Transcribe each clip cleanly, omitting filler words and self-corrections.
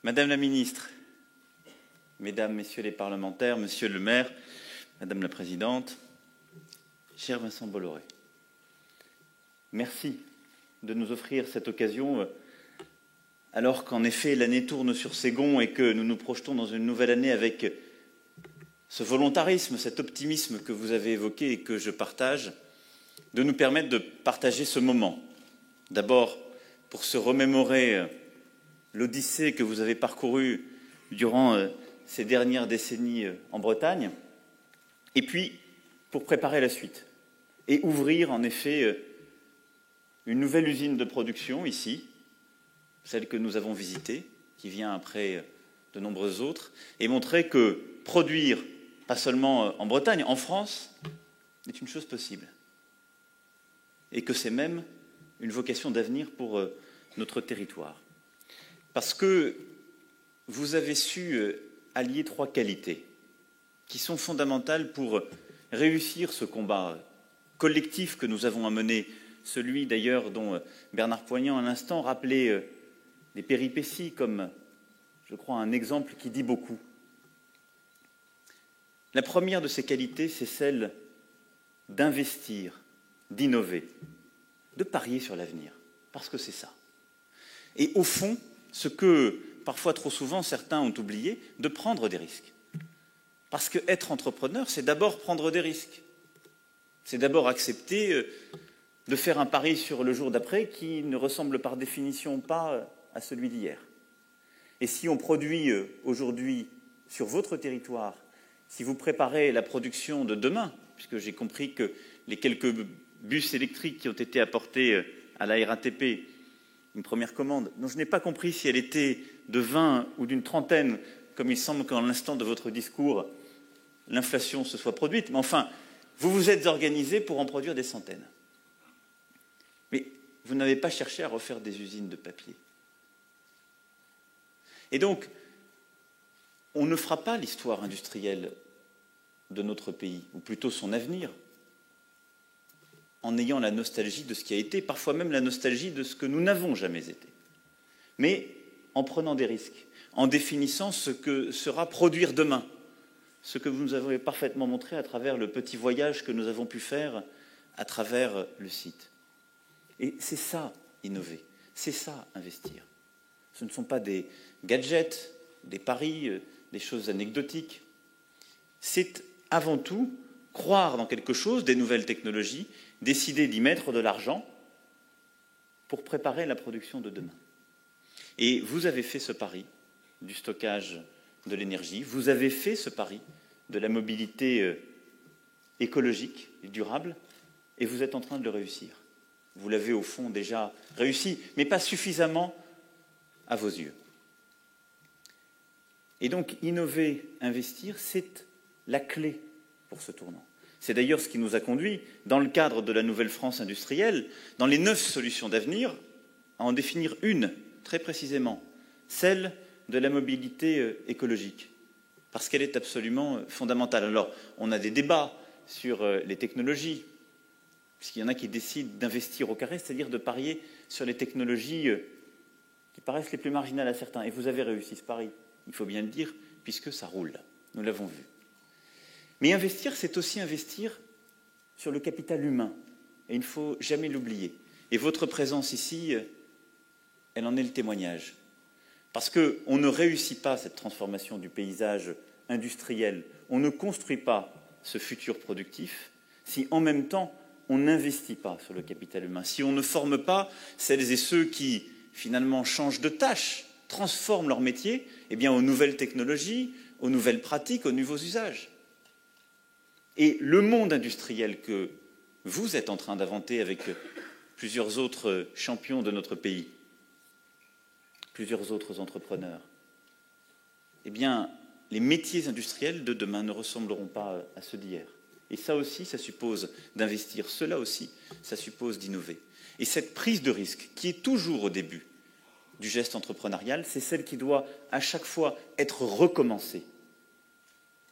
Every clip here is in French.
Madame la Ministre, Mesdames, Messieurs les parlementaires, Monsieur le maire, Madame la Présidente, cher Vincent Bolloré, merci de nous offrir cette occasion alors qu'en effet l'année tourne sur ses gonds et que nous nous projetons dans une nouvelle année avec ce volontarisme, cet optimisme que vous avez évoqué et que je partage, de nous permettre de partager ce moment. D'abord, pour se remémorer l'odyssée que vous avez parcourue durant ces dernières décennies en Bretagne, et puis pour préparer la suite et ouvrir en effet une nouvelle usine de production ici, celle que nous avons visitée, qui vient après de nombreuses autres, et montrer que produire, pas seulement en Bretagne, en France, est une chose possible. Et que c'est même une vocation d'avenir pour notre territoire. Parce que vous avez su allier trois qualités qui sont fondamentales pour réussir ce combat collectif que nous avons à mener, celui d'ailleurs dont Bernard Poignant à l'instant rappelait des péripéties comme, je crois, un exemple qui dit beaucoup. La première de ces qualités, c'est celle d'investir, d'innover, de parier sur l'avenir, parce que c'est ça. Et au fond, ce que parfois trop souvent certains ont oublié, de prendre des risques. Parce qu'être entrepreneur, c'est d'abord prendre des risques. C'est d'abord accepter de faire un pari sur le jour d'après qui ne ressemble par définition pas à celui d'hier. Et si on produit aujourd'hui sur votre territoire, si vous préparez la production de demain, puisque j'ai compris que les quelques bus électriques qui ont été apportés à la RATP, une première commande, dont je n'ai pas compris si elle était de 20 ou d'une trentaine, comme il semble qu'en l'instant de votre discours, l'inflation se soit produite, mais enfin, vous vous êtes organisé pour en produire des centaines. Mais vous n'avez pas cherché à refaire des usines de papier. Et donc, on ne fera pas l'histoire industrielle de notre pays, ou plutôt son avenir, en ayant la nostalgie de ce qui a été, parfois même la nostalgie de ce que nous n'avons jamais été. Mais en prenant des risques, en définissant ce que sera produire demain, ce que vous nous avez parfaitement montré à travers le petit voyage que nous avons pu faire à travers le site. Et c'est ça, innover, c'est ça, investir. Ce ne sont pas des gadgets, des paris, des choses anecdotiques. C'est avant tout croire dans quelque chose, des nouvelles technologies, décider d'y mettre de l'argent pour préparer la production de demain. Et vous avez fait ce pari du stockage de l'énergie, vous avez fait ce pari de la mobilité écologique et durable, et vous êtes en train de le réussir. Vous l'avez au fond déjà réussi, mais pas suffisamment à vos yeux. Et donc, innover, investir, c'est la clé pour ce tournant. C'est d'ailleurs ce qui nous a conduit, dans le cadre de la nouvelle France industrielle, dans les 9 solutions d'avenir, à en définir une, très précisément, celle de la mobilité écologique, parce qu'elle est absolument fondamentale. Alors, on a des débats sur les technologies, puisqu'il y en a qui décident d'investir au carré, c'est-à-dire de parier sur les technologies qui paraissent les plus marginales à certains. Et vous avez réussi ce pari, il faut bien le dire, puisque ça roule. Nous l'avons vu. Mais investir, c'est aussi investir sur le capital humain. Et il ne faut jamais l'oublier. Et votre présence ici, elle en est le témoignage. Parce qu'on ne réussit pas cette transformation du paysage industriel, on ne construit pas ce futur productif, si en même temps on n'investit pas sur le capital humain, si on ne forme pas celles et ceux qui, finalement, changent de tâche, transforment leur métier aux nouvelles technologies, aux nouvelles pratiques, aux nouveaux usages. Et le monde industriel que vous êtes en train d'inventer avec plusieurs autres champions de notre pays, plusieurs autres entrepreneurs, les métiers industriels de demain ne ressembleront pas à ceux d'hier. Et ça aussi, ça suppose d'investir. Cela aussi, ça suppose d'innover. Et cette prise de risque, qui est toujours au début du geste entrepreneurial, c'est celle qui doit à chaque fois être recommencée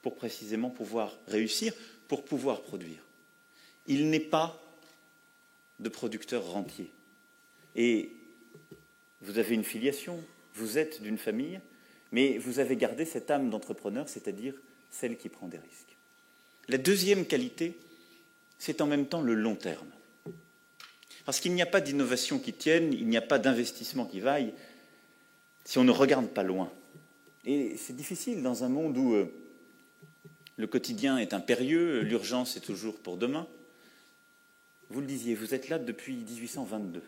pour précisément pouvoir réussir, pour pouvoir produire. Il n'est pas de producteur rentier. Et vous avez une filiation, vous êtes d'une famille, mais vous avez gardé cette âme d'entrepreneur, c'est-à-dire celle qui prend des risques. La deuxième qualité, c'est en même temps le long terme. Parce qu'il n'y a pas d'innovation qui tienne, il n'y a pas d'investissement qui vaille si on ne regarde pas loin. Et c'est difficile dans un monde où le quotidien est impérieux, l'urgence est toujours pour demain. Vous le disiez, vous êtes là depuis 1822.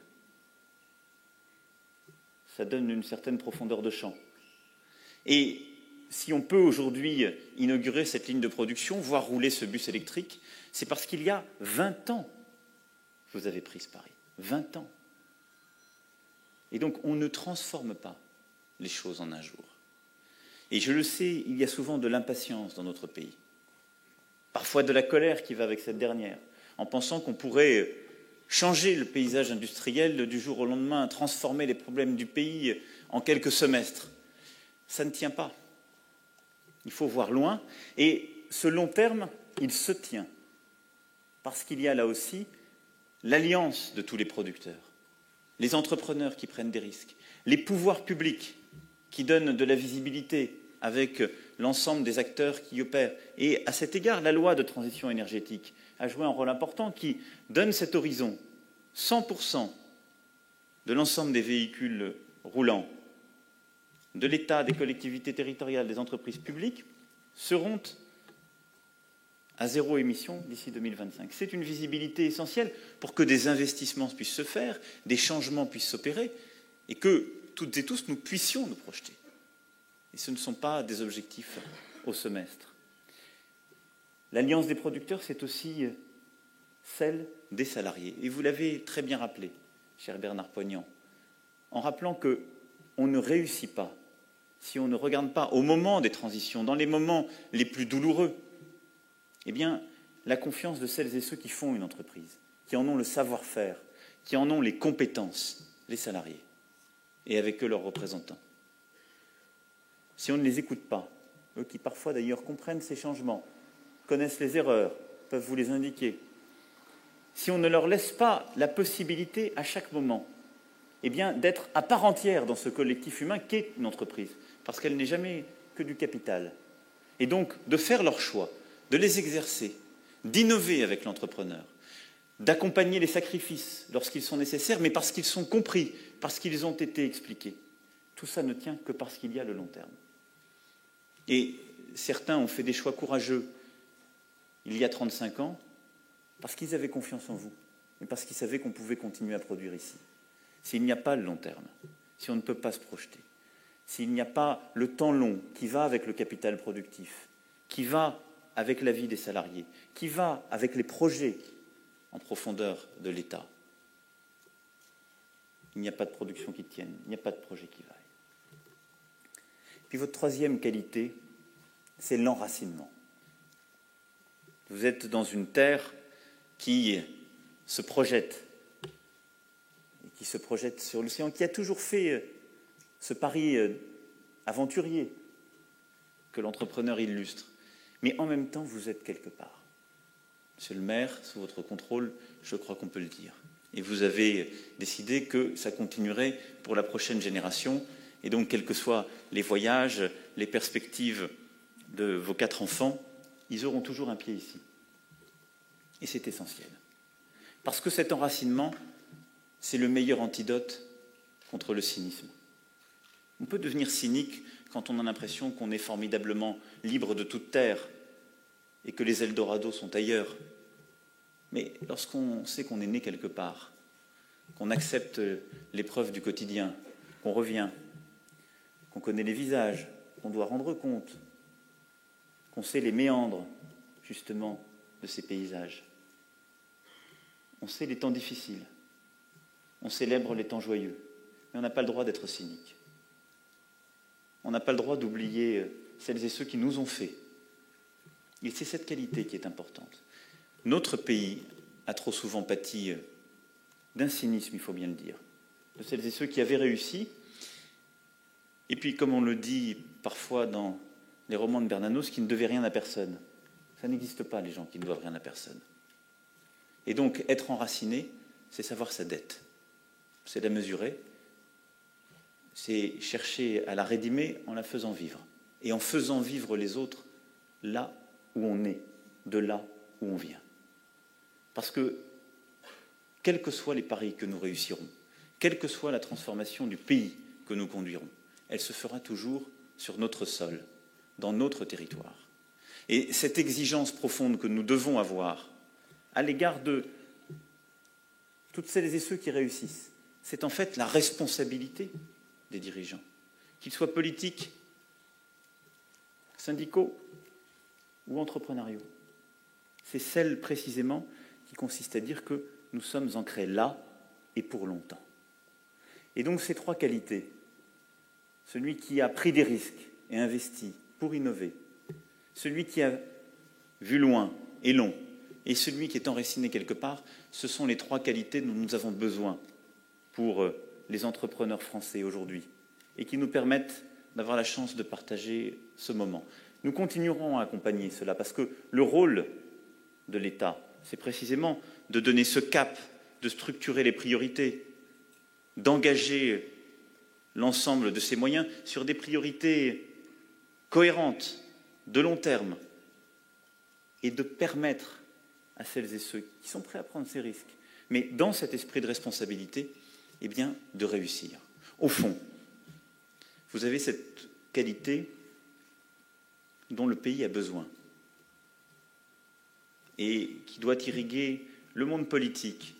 Ça donne une certaine profondeur de champ. Et si on peut aujourd'hui inaugurer cette ligne de production, voir rouler ce bus électrique, c'est parce qu'il y a 20 ans, vous avez pris ce pari. 20 ans. Et donc, on ne transforme pas les choses en un jour. Et je le sais, il y a souvent de l'impatience dans notre pays. Parfois de la colère qui va avec cette dernière, en pensant qu'on pourrait changer le paysage industriel du jour au lendemain, transformer les problèmes du pays en quelques semestres. Ça ne tient pas. Il faut voir loin. Et ce long terme, il se tient. Parce qu'il y a là aussi l'alliance de tous les producteurs, les entrepreneurs qui prennent des risques, les pouvoirs publics qui donnent de la visibilité avec l'ensemble des acteurs qui opèrent. Et à cet égard, la loi de transition énergétique a joué un rôle important qui donne cet horizon. 100% de l'ensemble des véhicules roulants, de l'État, des collectivités territoriales, des entreprises publiques, seront à zéro émission d'ici 2025. C'est une visibilité essentielle pour que des investissements puissent se faire, des changements puissent s'opérer, et que toutes et tous nous puissions nous projeter. Et ce ne sont pas des objectifs au semestre. L'alliance des producteurs, c'est aussi celle des salariés. Et vous l'avez très bien rappelé, cher Bernard Poignant, en rappelant qu'on ne réussit pas si on ne regarde pas au moment des transitions, dans les moments les plus douloureux, eh bien, la confiance de celles et ceux qui font une entreprise, qui en ont le savoir-faire, qui en ont les compétences, les salariés, et avec eux leurs représentants. Si on ne les écoute pas, eux qui parfois d'ailleurs comprennent ces changements, connaissent les erreurs, peuvent vous les indiquer, si on ne leur laisse pas la possibilité à chaque moment, eh bien, d'être à part entière dans ce collectif humain qu'est une entreprise, parce qu'elle n'est jamais que du capital, et donc de faire leurs choix, de les exercer, d'innover avec l'entrepreneur, d'accompagner les sacrifices lorsqu'ils sont nécessaires, mais parce qu'ils sont compris, parce qu'ils ont été expliqués. Tout ça ne tient que parce qu'il y a le long terme. Et certains ont fait des choix courageux il y a 35 ans, parce qu'ils avaient confiance en vous, et parce qu'ils savaient qu'on pouvait continuer à produire ici. S'il n'y a pas le long terme, si on ne peut pas se projeter, s'il n'y a pas le temps long qui va avec le capital productif, qui va avec la vie des salariés, qui va avec les projets en profondeur de l'État, il n'y a pas de production qui tienne, il n'y a pas de projet qui vaille. Puis votre troisième qualité, c'est l'enracinement. Vous êtes dans une terre qui se projette, qui se projette sur l'océan, qui a toujours fait ce pari aventurier que l'entrepreneur illustre. Mais en même temps, vous êtes quelque part. Monsieur le maire, sous votre contrôle, je crois qu'on peut le dire. Et vous avez décidé que ça continuerait pour la prochaine génération. Et donc, quels que soient les voyages, les perspectives de vos 4 enfants, ils auront toujours un pied ici. Et c'est essentiel. Parce que cet enracinement, c'est le meilleur antidote contre le cynisme. On peut devenir cynique quand on a l'impression qu'on est formidablement libre de toute terre et que les Eldorados sont ailleurs. Mais lorsqu'on sait qu'on est né quelque part, qu'on accepte l'épreuve du quotidien, qu'on revient, qu'on connaît les visages, qu'on doit rendre compte, qu'on sait les méandres, justement, de ces paysages. On sait les temps difficiles, on célèbre les temps joyeux, mais on n'a pas le droit d'être cynique. On n'a pas le droit d'oublier celles et ceux qui nous ont fait. Et c'est cette qualité qui est importante. Notre pays a trop souvent pâti d'un cynisme, il faut bien le dire, de celles et ceux qui avaient réussi. Et puis, comme on le dit parfois dans les romans de Bernanos, qui ne devaient rien à personne. Ça n'existe pas, les gens qui ne doivent rien à personne. Et donc, être enraciné, c'est savoir sa dette. C'est la mesurer. c'est chercher à la rédimer en la faisant vivre, et en faisant vivre les autres là où on est, de là où on vient. Parce que, quels que soient les paris que nous réussirons, quelle que soit la transformation du pays que nous conduirons, elle se fera toujours sur notre sol, dans notre territoire. Et cette exigence profonde que nous devons avoir à l'égard de toutes celles et ceux qui réussissent, c'est en fait la responsabilité des dirigeants, qu'ils soient politiques, syndicaux ou entrepreneuriaux. C'est celle précisément qui consiste à dire que nous sommes ancrés là et pour longtemps. Et donc ces trois qualités, celui qui a pris des risques et investi pour innover, celui qui a vu loin et long, et celui qui est enraciné quelque part, ce sont les trois qualités dont nous avons besoin pour les entrepreneurs français aujourd'hui et qui nous permettent d'avoir la chance de partager ce moment. Nous continuerons à accompagner cela parce que le rôle de l'État, c'est précisément de donner ce cap, de structurer les priorités, d'engager l'ensemble de ces moyens sur des priorités cohérentes, de long terme, et de permettre à celles et ceux qui sont prêts à prendre ces risques, mais dans cet esprit de responsabilité, eh bien, de réussir. Au fond, vous avez cette qualité dont le pays a besoin et qui doit irriguer le monde politique,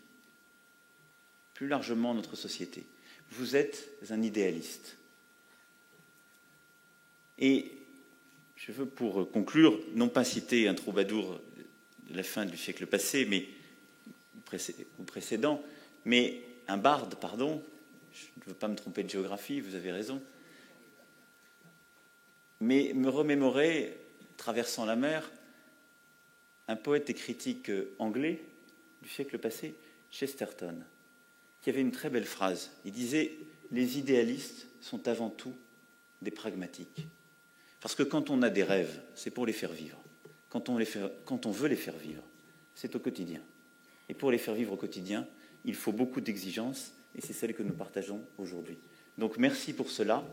plus largement notre société. Vous êtes un idéaliste. Et je veux, pour conclure, non pas citer un troubadour de la fin du siècle passé, mais ou précédent, mais un barde, pardon, je ne veux pas me tromper de géographie, vous avez raison, mais me remémorer, traversant la mer, un poète et critique anglais du siècle passé, Chesterton, qui avait une très belle phrase. Il disait « Les idéalistes sont avant tout des pragmatiques ». Parce que quand on a des rêves, c'est pour les faire vivre. Quand on veut les faire vivre, c'est au quotidien. Et pour les faire vivre au quotidien, il faut beaucoup d'exigences, et c'est celle que nous partageons aujourd'hui. Donc merci pour cela,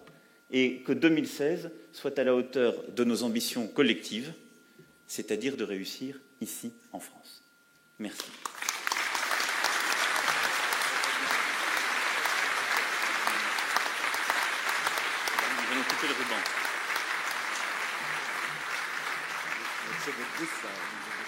et que 2016 soit à la hauteur de nos ambitions collectives, c'est-à-dire de réussir ici, en France. Merci. Nous allons couper le ruban.